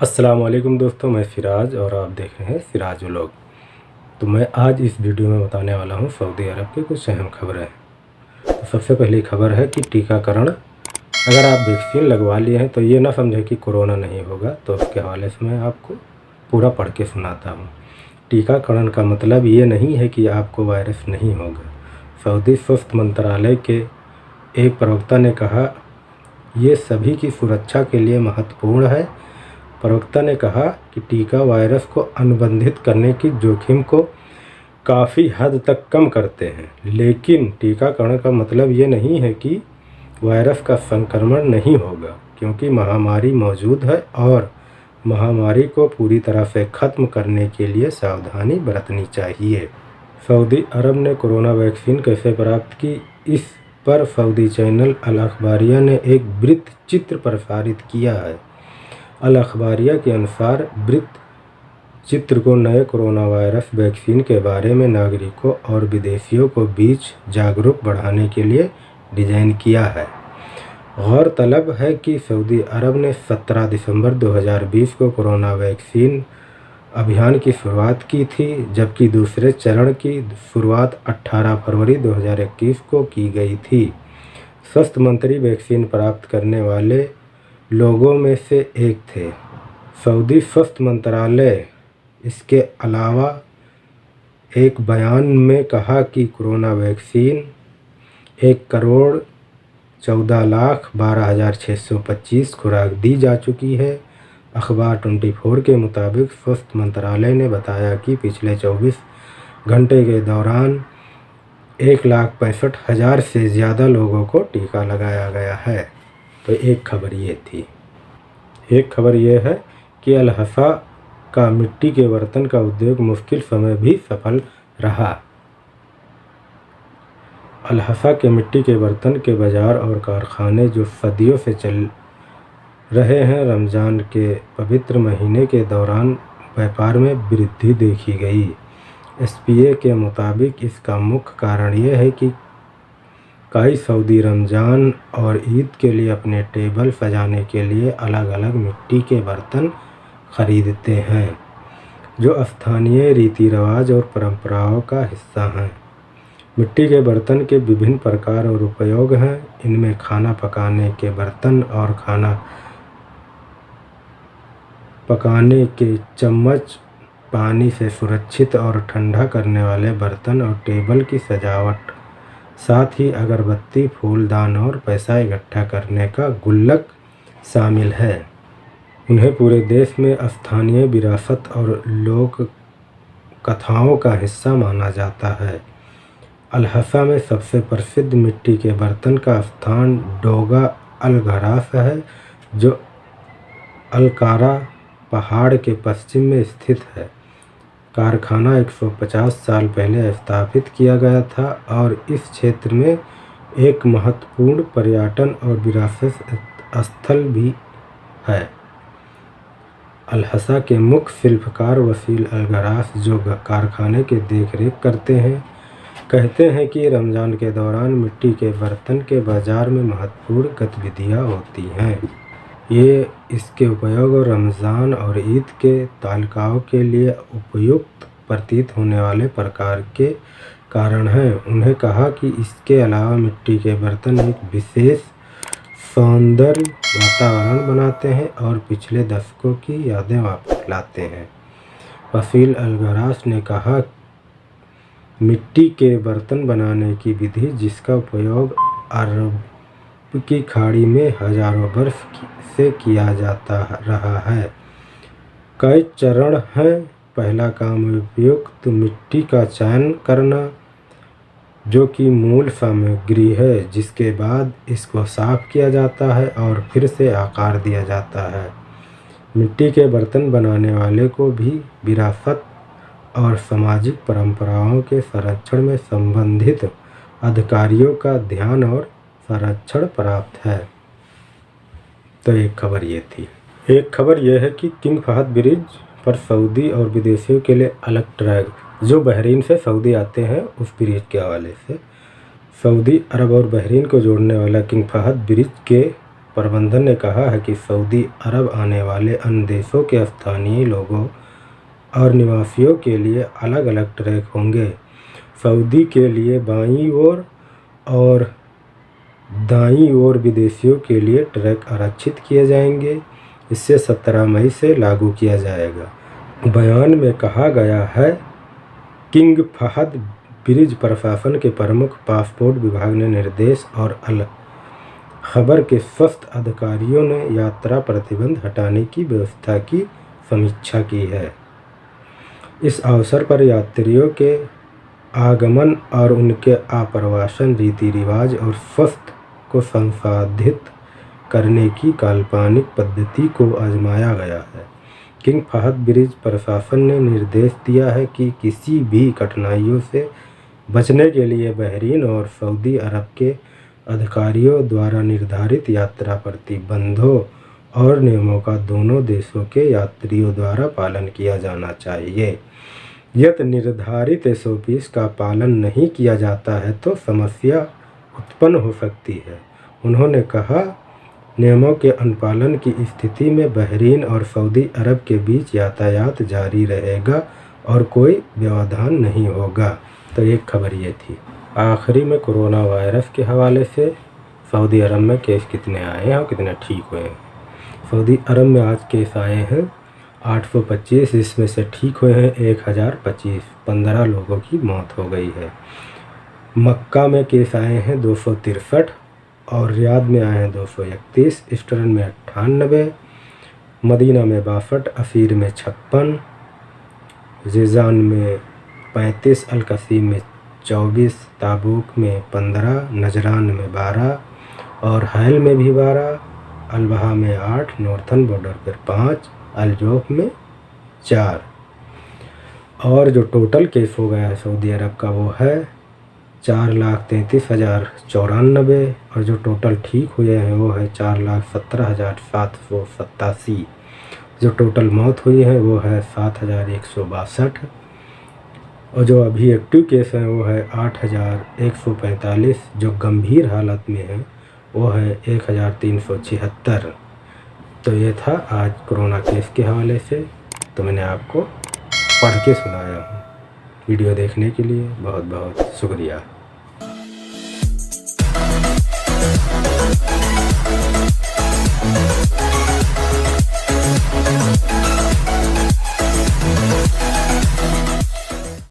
अस्सलाम वालेकुम दोस्तों, मैं सिराज और आप देख रहे हैं सिराज व्लॉग। तो मैं आज इस वीडियो में बताने वाला हूं सऊदी अरब की कुछ अहम खबरें। तो सबसे पहली खबर है कि टीकाकरण, अगर आप वैक्सीन लगवा लिए हैं तो ये ना समझें कि कोरोना नहीं होगा। तो उसके हवाले से मैं आपको पूरा पढ़ के सुनाता हूँ। टीकाकरण का मतलब ये नहीं है कि आपको वायरस नहीं होगा। सऊदी स्वास्थ्य मंत्रालय के एक प्रवक्ता ने कहा, ये सभी की सुरक्षा के लिए महत्वपूर्ण है। प्रवक्ता ने कहा कि टीका वायरस को अनुबंधित करने की जोखिम को काफ़ी हद तक कम करते हैं, लेकिन टीकाकरण का मतलब ये नहीं है कि वायरस का संक्रमण नहीं होगा, क्योंकि महामारी मौजूद है और महामारी को पूरी तरह से ख़त्म करने के लिए सावधानी बरतनी चाहिए। सऊदी अरब ने कोरोना वैक्सीन कैसे प्राप्त की, इस पर सऊदी चैनल अल अखबारिया ने एक वृत्त चित्र प्रसारित किया है। अल अखबारिया के अनुसार वृत्त चित्र को नए कोरोना वायरस वैक्सीन के बारे में नागरिकों और विदेशियों को बीच जागरूक बढ़ाने के लिए डिज़ाइन किया है। गौरतलब है कि सऊदी अरब ने 17 दिसंबर 2020 को कोरोना वैक्सीन अभियान की शुरुआत की थी, जबकि दूसरे चरण की शुरुआत 18 फरवरी 2021 को की गई थी। स्वास्थ्य मंत्री वैक्सीन प्राप्त करने वाले लोगों में से एक थे। सऊदी स्वास्थ्य मंत्रालय इसके अलावा एक बयान में कहा कि कोरोना वैक्सीन 1,14,12,625 खुराक दी जा चुकी है। अखबार 24 के मुताबिक स्वास्थ्य मंत्रालय ने बताया कि पिछले 24 घंटे के दौरान 1,65,000 से ज़्यादा लोगों को टीका लगाया गया है। तो एक खबर ये थी। एक खबर यह है कि अल हसा का मिट्टी के बर्तन का उद्योग मुश्किल समय भी सफल रहा। अल हसा के मिट्टी के बर्तन के बाज़ार और कारखाने जो सदियों से चल रहे हैं, रमज़ान के पवित्र महीने के दौरान व्यापार में वृद्धि देखी गई। एसपीए के मुताबिक इसका मुख्य कारण यह है कि कई सऊदी रमज़ान और ईद के लिए अपने टेबल सजाने के लिए अलग अलग मिट्टी के बर्तन खरीदते हैं, जो स्थानीय रीति रिवाज और परंपराओं का हिस्सा हैं। मिट्टी के बर्तन के विभिन्न प्रकार और उपयोग हैं। इनमें खाना पकाने के बर्तन और खाना पकाने के चम्मच, पानी से सुरक्षित और ठंडा करने वाले बर्तन और टेबल की सजावट, साथ ही अगरबत्ती, फूलदान और पैसा इकट्ठा करने का गुल्लक शामिल है। उन्हें पूरे देश में स्थानीय विरासत और लोक कथाओं का हिस्सा माना जाता है। अल हसा में सबसे प्रसिद्ध मिट्टी के बर्तन का स्थान डोगा अल घरास है, जो अलकारा पहाड़ के पश्चिम में स्थित है। कारखाना 150 साल पहले स्थापित किया गया था और इस क्षेत्र में एक महत्वपूर्ण पर्यटन और विरासत स्थल भी है। अल हसा के मुख्य शिल्पकार वसील अल गरास, जो कारखाने की देखरेख करते हैं, कहते हैं कि रमज़ान के दौरान मिट्टी के बर्तन के बाज़ार में महत्वपूर्ण गतिविधियाँ होती हैं। ये इसके उपयोग और रमज़ान और ईद के ताल्लुकात के लिए उपयुक्त प्रतीत होने वाले प्रकार के कारण हैं। उन्हें कहा कि इसके अलावा मिट्टी के बर्तन एक विशेष सौंदर्य वातावरण बनाते हैं और पिछले दशकों की यादें वापस लाते हैं। वसील अल गरास ने कहा, मिट्टी के बर्तन बनाने की विधि, जिसका उपयोग अरब की खाड़ी में हजारों वर्ष से किया जाता रहा है, कई चरण हैं। पहला काम उपयुक्त मिट्टी का चयन करना, जो कि मूल सामग्री है, जिसके बाद इसको साफ किया जाता है और फिर से आकार दिया जाता है। मिट्टी के बर्तन बनाने वाले को भी विरासत और सामाजिक परंपराओं के संरक्षण में संबंधित अधिकारियों का ध्यान और संरक्षण प्राप्त है। तो एक खबर ये थी। एक खबर यह है कि किंग फहद ब्रिज पर सऊदी और विदेशियों के लिए अलग ट्रैक, जो बहरीन से सऊदी आते हैं, उस ब्रिज के हवाले से सऊदी अरब और बहरीन को जोड़ने वाला किंग फहद ब्रिज के प्रबंधन ने कहा है कि सऊदी अरब आने वाले अन्य देशों के स्थानीय लोगों और निवासियों के लिए अलग अलग ट्रैक होंगे। सऊदी के लिए बाईं ओर और दाईं ओर विदेशियों के लिए ट्रैक आरक्षित किए जाएंगे। इसे 17 मई से लागू किया जाएगा। बयान में कहा गया है, किंग फहद ब्रिज प्रशासन के प्रमुख पासपोर्ट विभाग ने निर्देश और अल खबर के स्वास्थ्य अधिकारियों ने यात्रा प्रतिबंध हटाने की व्यवस्था की समीक्षा की है। इस अवसर पर यात्रियों के आगमन और उनके आप्रवासन रीति रिवाज और स्वास्थ्य को संसाधित करने की काल्पनिक पद्धति को आजमाया गया है। किंग फहद ब्रिज प्रशासन ने निर्देश दिया है कि किसी भी कठिनाइयों से बचने के लिए बहरीन और सऊदी अरब के अधिकारियों द्वारा निर्धारित यात्रा प्रतिबंधों और नियमों का दोनों देशों के यात्रियों द्वारा पालन किया जाना चाहिए। यदि निर्धारित SOPs का पालन नहीं किया जाता है तो समस्या उत्पन्न हो सकती है। उन्होंने कहा, नियमों के अनुपालन की स्थिति में बहरीन और सऊदी अरब के बीच यातायात जारी रहेगा और कोई व्यवधान नहीं होगा। तो एक खबर ये थी। आखिरी में कोरोना वायरस के हवाले से सऊदी अरब में केस कितने आए हैं और कितने ठीक हुए हैं। सऊदी अरब में आज केस आए हैं 825, इसमें से ठीक हुए हैं 1025। 15 लोगों की मौत हो गई है। मक्का में केस आए हैं 263 और रियाद में आए हैं 231, ईस्टर्न में 98, मदीना में 62, असीर में 56, जिजान में 35, अलकसीम में 24, ताबूक में 15, नजरान में 12 और हैल में भी 12, अलबहा में 8, नॉर्थन बॉर्डर पर 5, अलजोफ में 4। और जो टोटल केस हो गया है सऊदी अरब का वो है 4,33,094 और जो टोटल ठीक हुए हैं वो है 4,17,787। जो टोटल मौत हुई है वो है 7,162 और जो अभी एक्टिव केस हैं वो है 8,145। जो गंभीर हालत में है वो है 1,376। तो ये था आज कोरोना केस के हवाले से। तो मैंने आपको पढ़ के सुनाया हूँ। वीडियो देखने के लिए बहुत बहुत शुक्रिया।